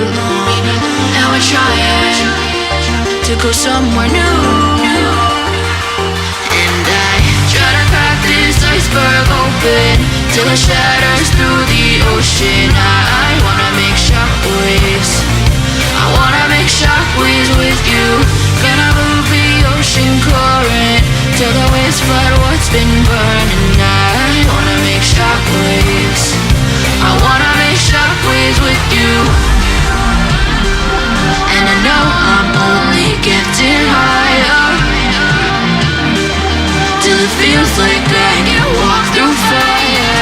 belong. And we're trying to go somewhere new. And I try to crack this iceberg open till it shatters through the ocean. I wanna make shockwaves. I wanna make shockwaves with you. Gonna move the ocean current till the waves flood what's been burning. I wanna make shockwaves. I wanna make shockwaves with you. And I know I'm only getting higher till it feels like I can walk through fire.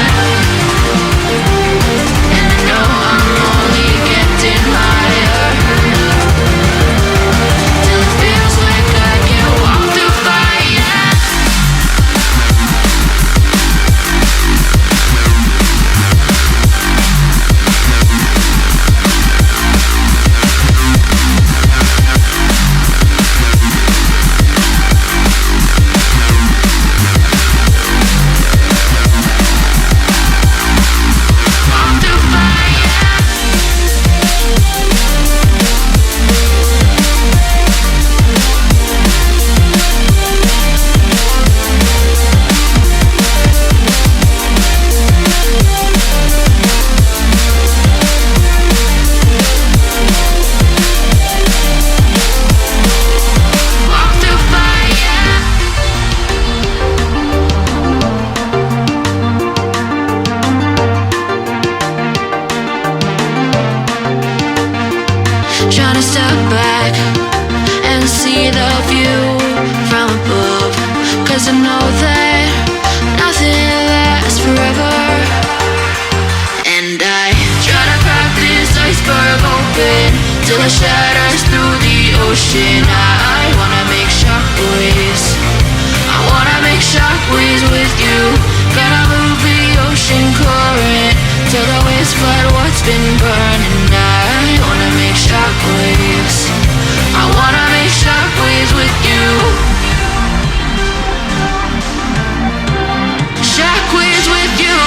And I know I'm only getting higher till it feels like I can walk through fire. Trying to step back and see the view from above, 'cause I know that nothing lasts forever. And I try to crack this iceberg open till it shatters through the ocean. I wanna make shockwaves. I wanna make shockwaves with you. Gonna move the ocean current till the waves flood what's been burning. I wanna make shockwaves. I wanna make shockwaves with you. Shockwaves with you.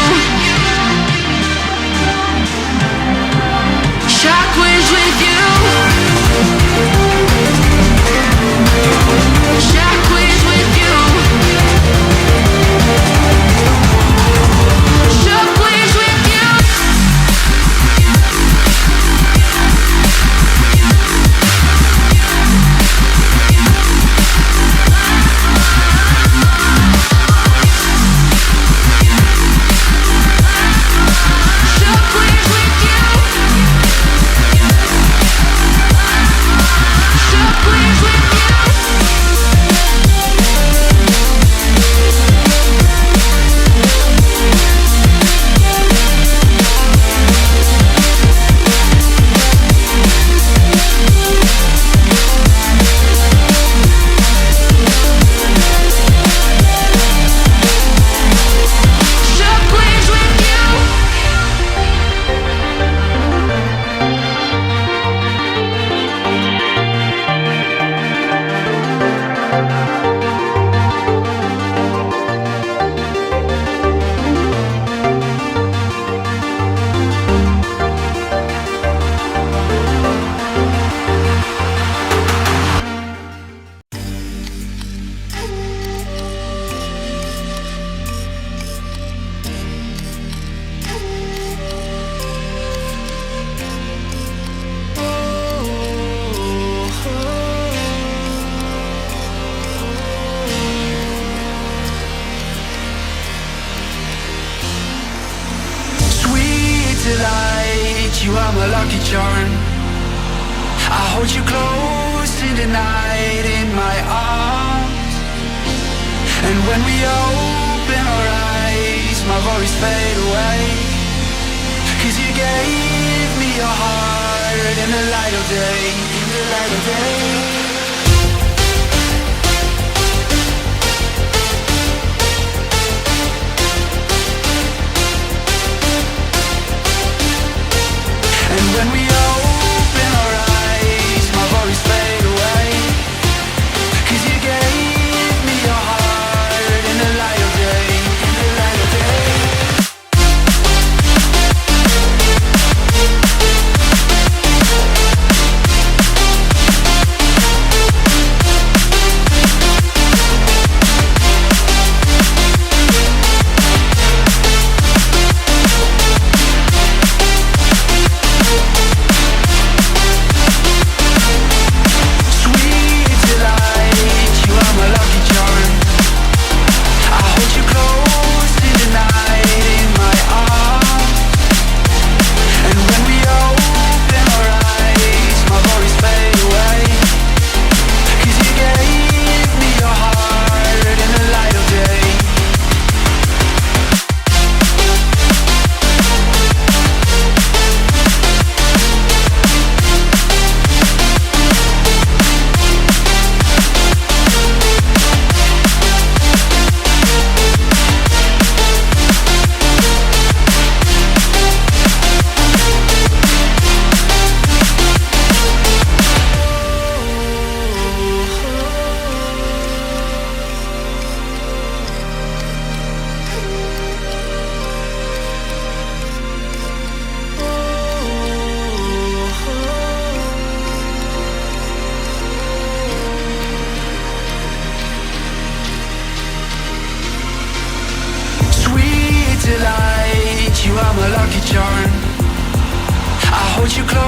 Shockwaves with you. Shockwaves with you. Shockwaves with you. You are my lucky charm. I hold you close in the night in my arms. And when we open our eyes, my worries fade away. 'Cause you gave me your heart in the light of day, in the light of day. When we open our eyes, my worries fade away. 'Cause you gave me your heart in the light of day, in the light of day. hold you close